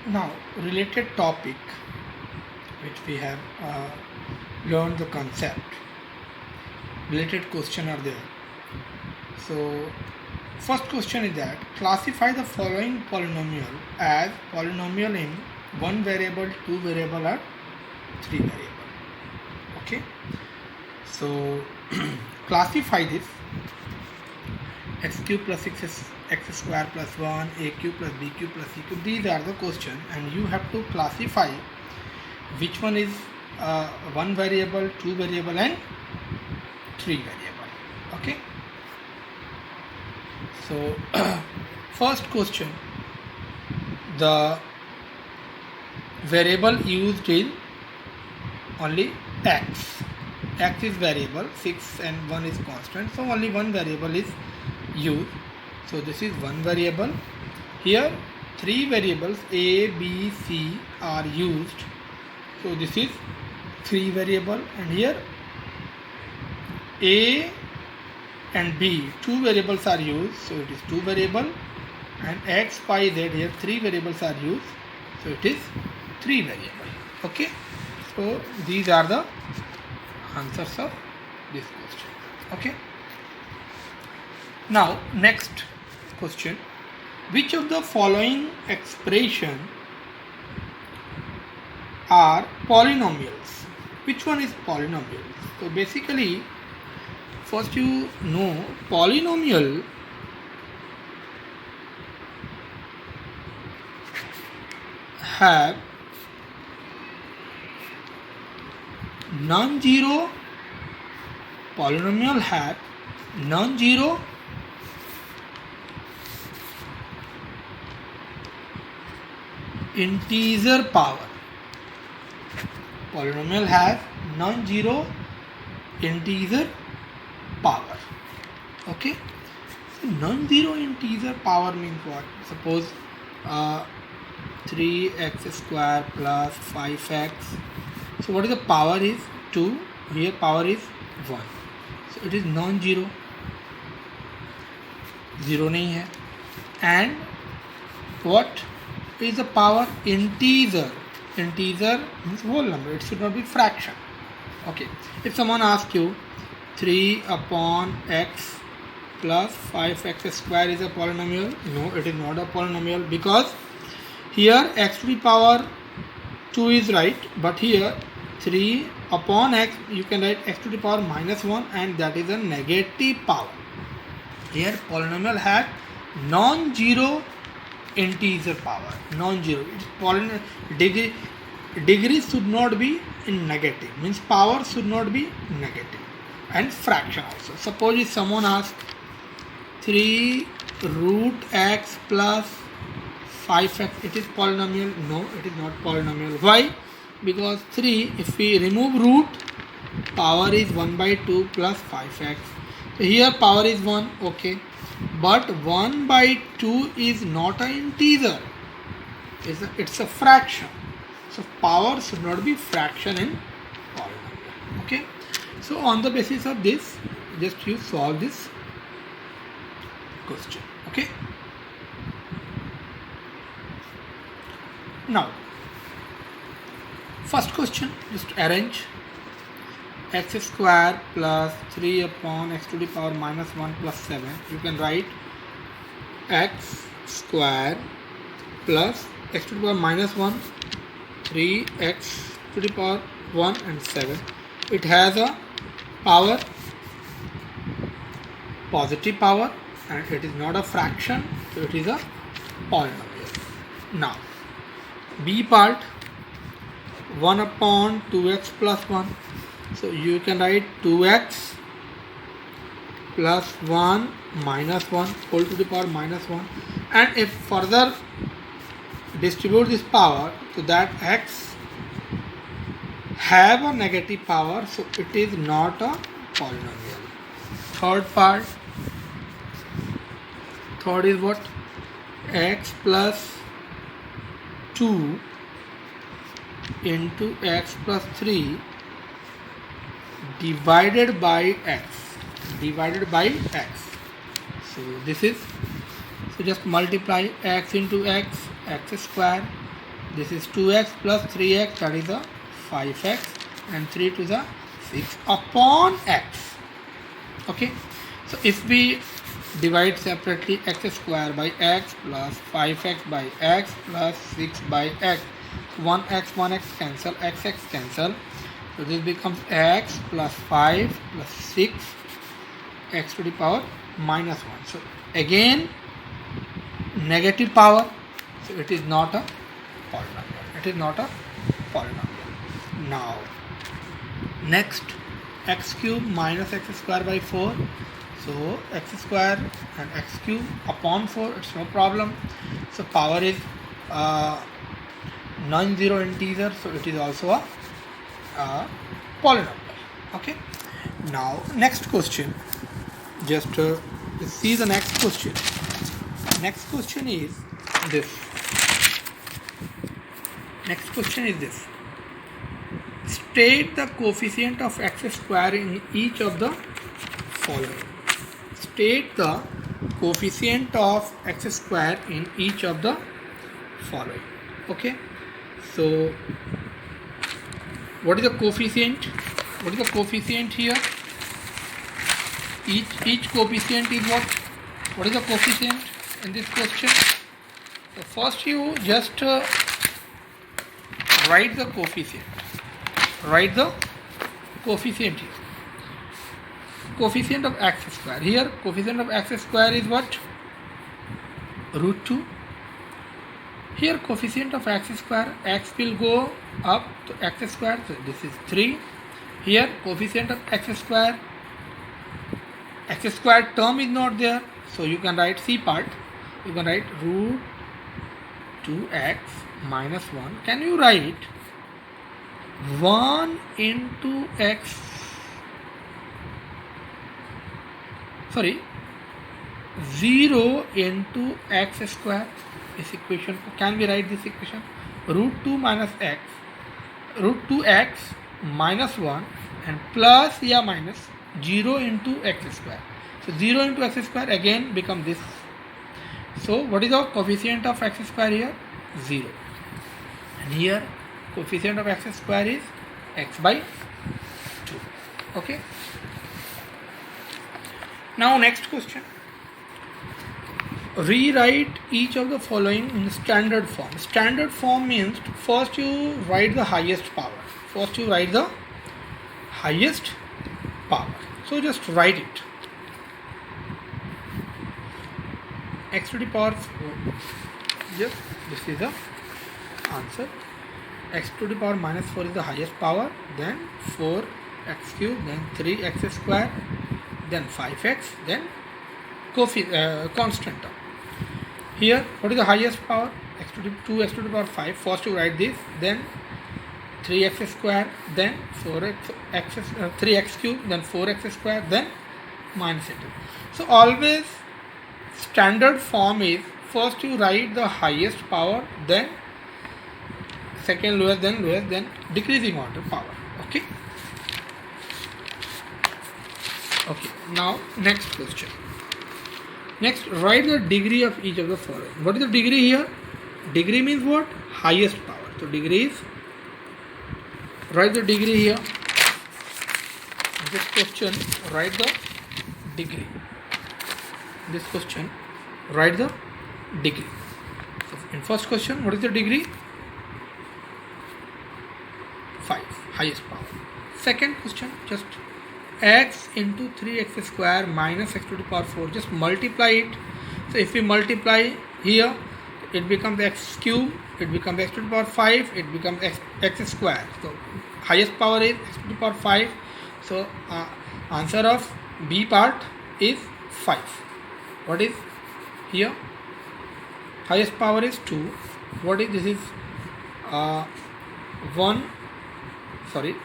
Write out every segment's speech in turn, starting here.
Now, related topic which we have learned the concept. Related question are there. So, first question is that classify the following polynomial as polynomial in one variable, two variable, or three variable. Okay. So, classify this x cube plus x square plus 1, a cube plus b cube plus c cube. These are the question, and you have to classify which one is one variable, two variable, and three variable. Okay. So first question, the variable used is only x. X is variable, 6 and 1 is constant, so only one variable is used. So this is one variable. Here three variables a, b, c are used. So this is three variable, and here a and b, two variables are used, so it is two variable, and x, y, z, here three variables are used, so it is three variable. Okay, so these are the answers of this question. Okay, now next question, which of the following expression are polynomials? Which one is polynomial? So basically, first you know polynomial have non-zero, polynomial have non-zero integer power. Polynomial have non-zero integer power. Okay, so non-zero integer power means what? Suppose 3x square plus 5x. So what is the power is 2, here power is 1, so it is non-zero, zero नहीं है. And what is the power? Integer. Integer means whole number, it should not be fraction. Okay, if someone asks you 3 upon x plus 5x square is a polynomial, no, it is not a polynomial, because here x to the power 2 is right, but here 3 upon x, you can write x to the power minus 1, and that is a negative power. Here polynomial has non-zero integer power, non-zero. Degree should not be in negative, means power should not be negative, and fraction also. Suppose if someone asks 3 root x plus 5x, it is polynomial? No, it is not polynomial. Why? Because 3, if we remove root, power is 1 by 2 plus 5x. So here power is 1, okay, but 1 by 2 is not an integer, it's a fraction. So power should not be fraction in polynomial. Okay, so on the basis of this, just you solve this question. Okay, now first question, just arrange x square plus 3 upon x to the power minus 1 plus 7. You can write x square plus x to the power minus 1, 3x to the power 1 and 7. It has a power, positive power, and it is not a fraction, so it is a polynomial. Now b part, 1 upon 2x plus 1. So you can write 2x plus 1 minus 1 whole to the power minus 1. And if further distribute this power, so that x have a negative power, so it is not a polynomial. Third part, third is what? X plus 2 into x plus 3 divided by x, divided by x. So this is, so just multiply x into x, x square This is 2x plus 3x, that is a 5x, and 3 to the 6 upon x. Okay, so if we divide separately x square by x plus 5x by x plus 6 by x, 1x cancel, x cancel, so this becomes x plus 5 plus 6 x to the power minus 1. So again negative power, so it is not a polynomial. It is not a polynomial. Now next, x cube minus x square by 4. So x square and x cube upon 4, it's no problem. So power is non-zero integer, so it is also a polynomial. Okay. Now next question. Just see the next question. Next question is this. Next question is this. State the coefficient of x square in each of the following. State the coefficient of x square in each of the following. Okay. So what is the coefficient? What is the coefficient here? Each coefficient is what? What is the coefficient in this question? So first you just write the coefficient. Write the coefficient here. Coefficient of x square. Here coefficient of x square is what? Root 2. Here coefficient of x square, x will go up to x square, so this is 3. Here coefficient of x square term is not there, so you can write C part. You can write root 2x minus 1. Can you write 1 into x, sorry, 0 into x square? This equation, can we write this equation? Root 2 minus x, root 2x minus 1 and plus minus 0 into x square. So 0 into x square again become this. So what is the coefficient of x square here? 0. And here coefficient of x square is x by 2. Okay. Now next question. Rewrite each of the following in standard form. Standard form means first you write the highest power. First you write the highest power. So just write it. X to the power 4. Yes, this is the answer. X to the power minus 4 is the highest power. Then 4x cube. Then 3x square. Then 5x. Then constant term. Here, what is the highest power? X to the 2x to the power 5. First you write this. Then 3x square. Then 3x cube. Then 4x square. Then minus it. So always standard form is first you write the highest power, then second lowest, then decreasing order power. Okay. Okay. Now next question. Next, write the degree of each of the following. What is the degree here? Degree means what? Highest power. So degree is, write the degree here. This question, write the degree. This question, write the degree. So in first question, what is the degree? 5, highest power. Second question, just x into 3x square minus x to the power 4, just multiply it. So if we multiply here, it becomes x cube, it becomes x to the power 5, it becomes x square. So highest power is x to the power 5. So answer of B part is 5. What is here? Highest power is 2. What is this? Is 1. Sorry,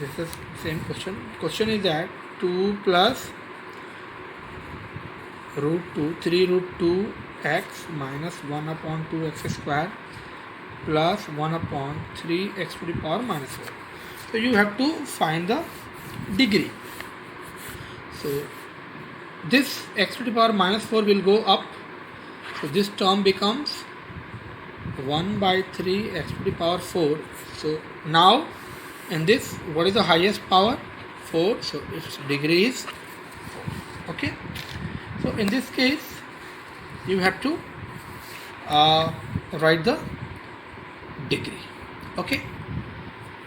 this is same question. Question is that 2 plus root 2, 3 root 2 x minus 1 upon 2x square plus 1 upon 3x to the power minus 4. So you have to find the degree. So this x to the power minus 4 will go up. So this term becomes 1 by 3 x to the power 4. So now in this, what is the highest power? 4. So its degree is 4. Okay. So in this case, you have to write the degree. Okay.